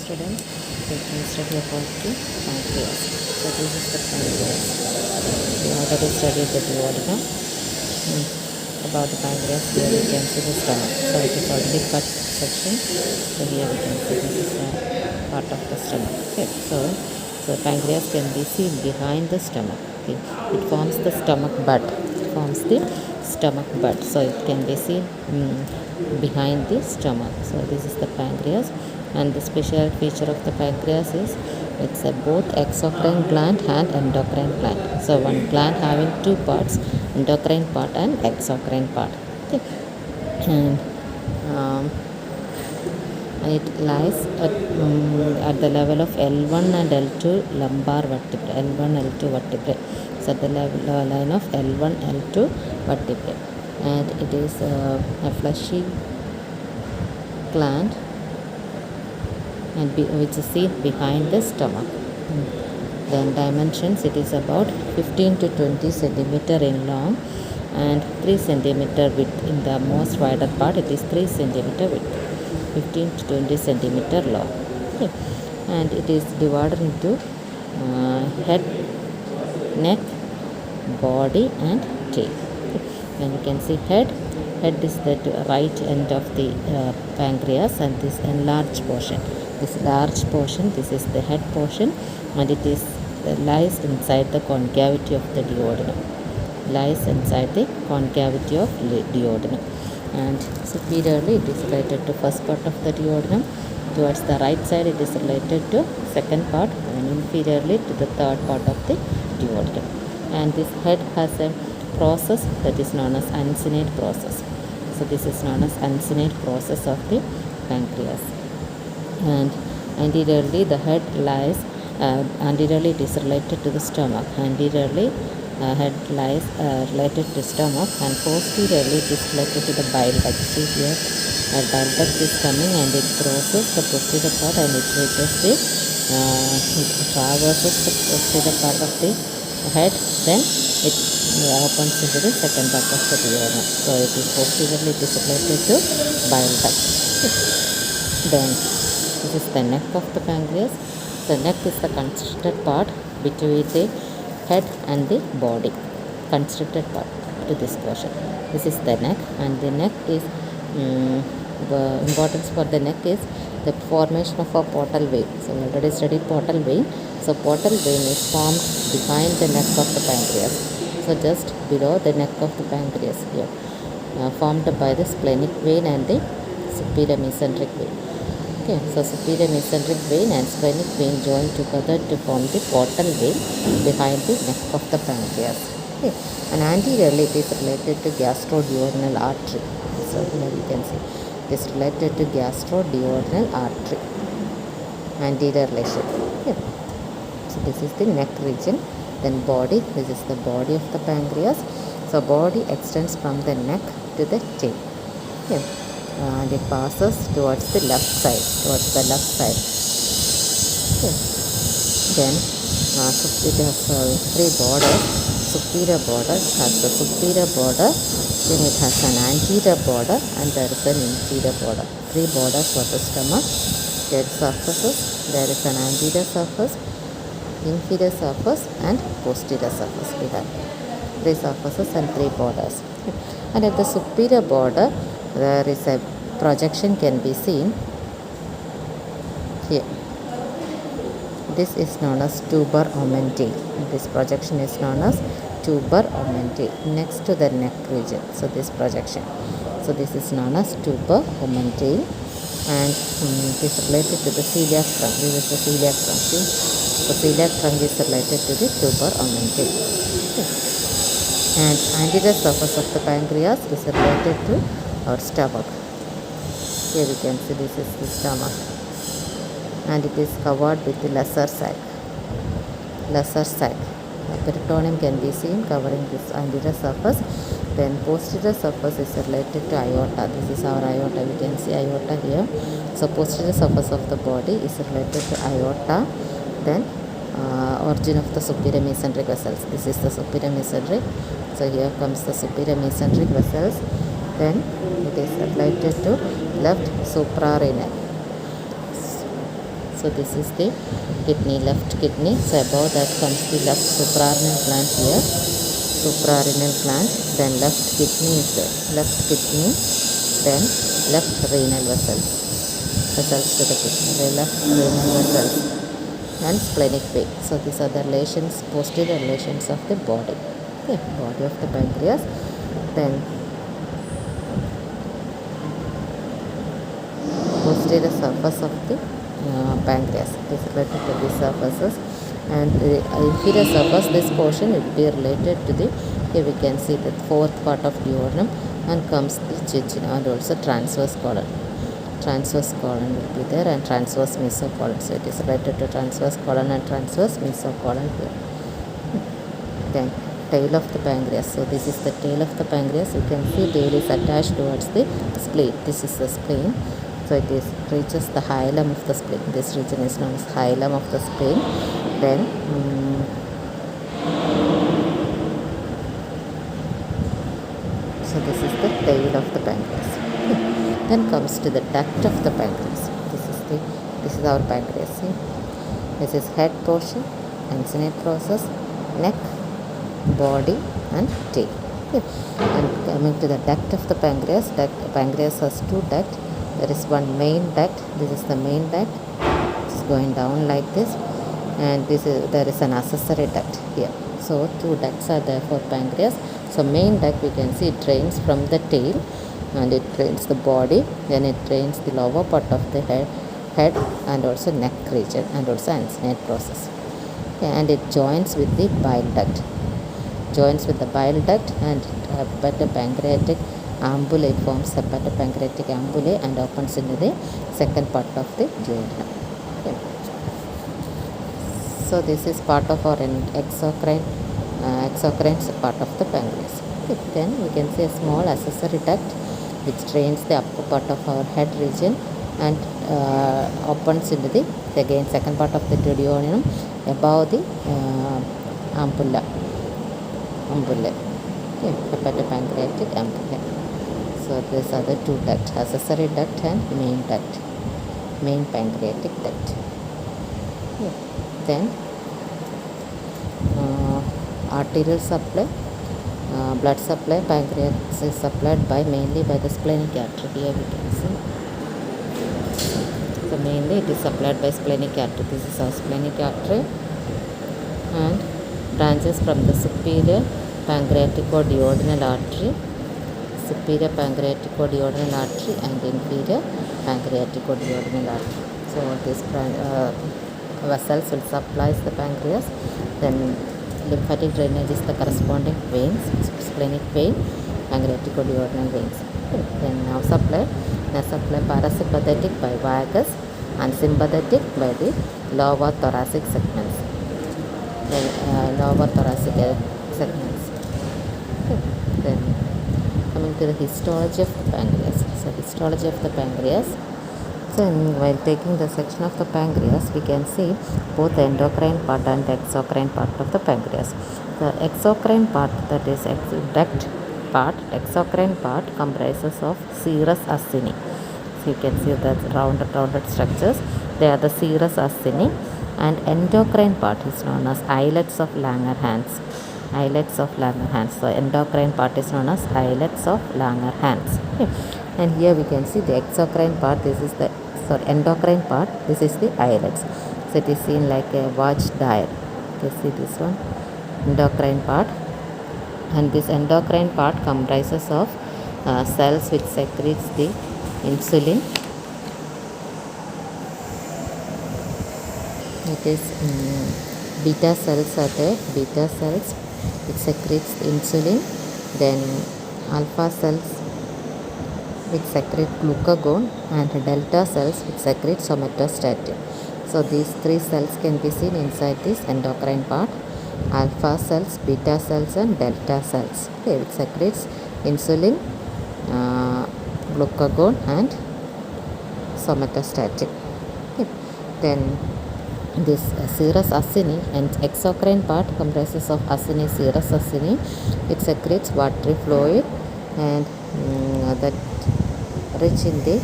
students, we can study about the pancreas. So this is the pancreas. We already studied the duodenum. About the pancreas, here we can see the stomach. So it is already cut section. So here we can see this is a part of the stomach. Okay. So pancreas can be seen behind the stomach. Okay. It forms the stomach bud. It forms the stomach bud. So it can be seen behind the stomach. So this is the pancreas, and the special feature of the pancreas is it's a both exocrine gland and endocrine gland. So one gland having two parts, endocrine part and exocrine part. Okay. And it lies at the level of L1 and L2 lumbar vertebrae. L1, L2 vertebrae. So at the line of L1, L2 vertebrae, and it is a fleshy gland and which is seen behind the stomach. Then dimensions, it is about 15 to 20 centimeter in long and 3 centimeter width. In the most wider part, it is 3 centimeter width, 15 to 20 centimeter long. Okay. And it is divided into head, neck, body and tail. Okay. And you can see head is the right end of the pancreas, and this enlarged portion, this large portion, this is the head portion, and it is lies inside the concavity of the duodenum, lies inside the concavity of duodenum. And superiorly it is related to first part of the duodenum, towards the right side it is related to second part, and inferiorly to the third part of the duodenum. And this head has a process that is known as uncinate process. So this is known as uncinate process of the pancreas. And anteriorly the head lies, anteriorly it is related to the stomach, anteriorly head lies related to stomach, and posteriorly it is related to the bile duct. See here, a bile duct is coming and it crosses the posterior part and it reaches the it traverses the posterior part of the head, then it opens into the second part of the duodenum. So it is posteriorly it is related to bile duct. Then this is the neck of the pancreas. The neck is the constricted part between the head and the body, constricted part to this portion. This is the neck, and the neck is the importance for the neck is the formation of a portal vein. So we already studied portal vein. So portal vein is formed behind the neck of the pancreas. So just below the neck of the pancreas here, formed by the splenic vein and the superior mesenteric vein. Okay, so superior mesenteric vein and splenic vein join together to form the portal vein behind the neck of the pancreas. Okay, and anteriorly it is related to gastroduodenal artery. So here you can see it is related to gastroduodenal artery, anterior relation. Okay. So this is the neck region. Then body, this is the body of the pancreas. So body extends from the neck to the tail. Okay. And it passes towards the left side, Okay. Then it has three borders. Superior border has the superior border, then it has an anterior border, and there is an inferior border. Three borders for the stomach. There is surfaces, there is an anterior surface, inferior surface and posterior surface. We have three surfaces and three borders. And at the superior border there is a projection can be seen here. This is known as tuber omentale. This projection is known as tuber omentale next to the neck region. So this projection, so this is known as tuber omentale, and it is related to the celiac trunk. This is the celiac trunk. See? So celiac trunk is related to the tuber omentale. Okay. And anterior surface of the pancreas is related to our stomach. Here we can see this is the stomach, and it is covered with the lesser sac. The peritoneum can be seen covering this anterior surface. Then posterior surface is related to aorta. This is our aorta. We can see aorta here. So posterior surface of the body is related to aorta. Then origin of the superior mesenteric vessels. This is the superior mesenteric. So here comes the superior mesenteric vessels. Then it is related to left suprarenal. So this is the kidney, left kidney. So above that comes the left suprarenal gland here, suprarenal gland. Then left kidney is there, left kidney. Then left renal vessels to the kidney, the left renal vessels and splenic vein. So these are the relations, posterior relations of the body. Okay, body of the pancreas. Then posterior surface of the pancreas. It is related to the surfaces, and the inferior surface, this portion will be related to the, here we can see the fourth part of duodenum, and comes the jejunum and also transverse colon. Transverse colon will be there, and transverse mesocolon. So it is related to transverse colon and transverse mesocolon here. Then tail of the pancreas. So this is the tail of the pancreas. You can see tail is attached towards the spleen. This is the spleen. So it is reaches the hilum of the spleen. This region is known as hilum of the spleen. Then so this is the tail of the pancreas. Then comes to the duct of the pancreas. This is our pancreas. See? This is head portion, uncinate process, neck, body and tail. Okay. And coming to the duct of the pancreas, pancreas has two ducts. There is one main duct. This is the main duct. It's going down like this, and there is an accessory duct here. So two ducts are there for pancreas. So main duct, we can see it drains from the tail, and it drains the body. Then it drains the lower part of the head and also neck region and also uncinate process. Okay, and it joins with the bile duct. And hepatopancreatic ambulate forms hepatopancreatic ambulate and opens into the second part of the duodenum. Okay. So this is part of our exocrine part of the pancreas. Okay. Then we can see a small accessory duct which drains the upper part of our head region and opens into the again second part of the duodenum above the ampulla. Okay, hepatopancreatic ampulla. So these are the two ducts, accessory duct and main pancreatic duct. Okay. Then arterial supply, blood supply, pancreas is supplied mainly by the splenic artery. Here we can see. So mainly it is supplied by splenic artery. This is our splenic artery, and branches from the superior pancreatico-duodenal artery, and inferior pancreatico-duodenal artery. So these vessels will supply the pancreas. Then lymphatic drainage is the corresponding veins, splenic vein, pancreatico-duodenal veins. Then nerve supply parasympathetic by vagus and sympathetic by the lower thoracic segments. Then coming to the histology of the pancreas. So histology of the pancreas. So while taking the section of the pancreas, we can see both the endocrine part and the exocrine part of the pancreas. The exocrine part, that is duct part, exocrine part comprises of serous acini. So you can see that rounded structures. They are the serous acini. And endocrine part is known as islets of Langerhans. So endocrine part is known as islets of Langerhans. Okay. And here we can see the exocrine part. Endocrine part. This is the islets. So it is seen like a watch dial. You can see this one, endocrine part. And this endocrine part comprises of cells which secretes the insulin. It is beta cells are there, beta cells which secretes insulin, then alpha cells which secrete glucagon, and delta cells which secrete somatostatin. So these three cells can be seen inside this endocrine part: alpha cells, beta cells and delta cells, okay, which secretes insulin, glucagon and somatostatin. Okay. Then this serous acini and exocrine part comprises of acini, serous acini. It secretes watery fluid and that rich in the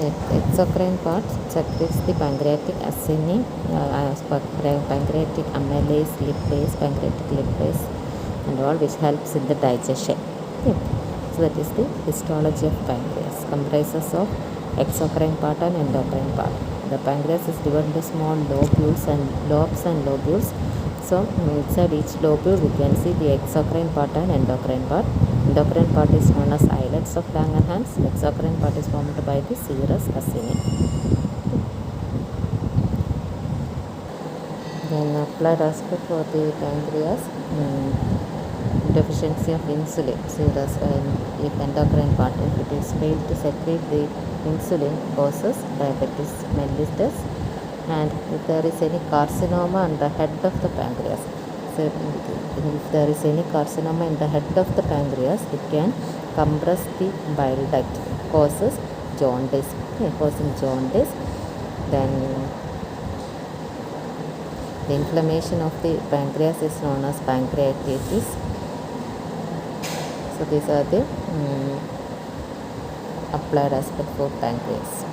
exocrine part secretes the pancreatic acini, pancreatic amylase, lipase, pancreatic lipase, and all, which helps in the digestion. Okay. So that is the histology of pancreas. Comprises of exocrine part and endocrine part. The pancreas is divided into small lobules and lobes and lobules. So inside each lobule we can see the exocrine part and endocrine part. Endocrine part is known as islets of Langerhans. Exocrine part is formed by the serous acini. Then applied aspect for the pancreas. Deficiency of insulin. Serous, if endocrine part, if it is failed to secrete the insulin, causes diabetes mellitus. And if there is any carcinoma on the head of the pancreas, so if there is any carcinoma in the head of the pancreas, it can compress the bile duct, causes jaundice, causing jaundice. Then the inflammation of the pancreas is known as pancreatitis. So these are the applied aspect for pancreas.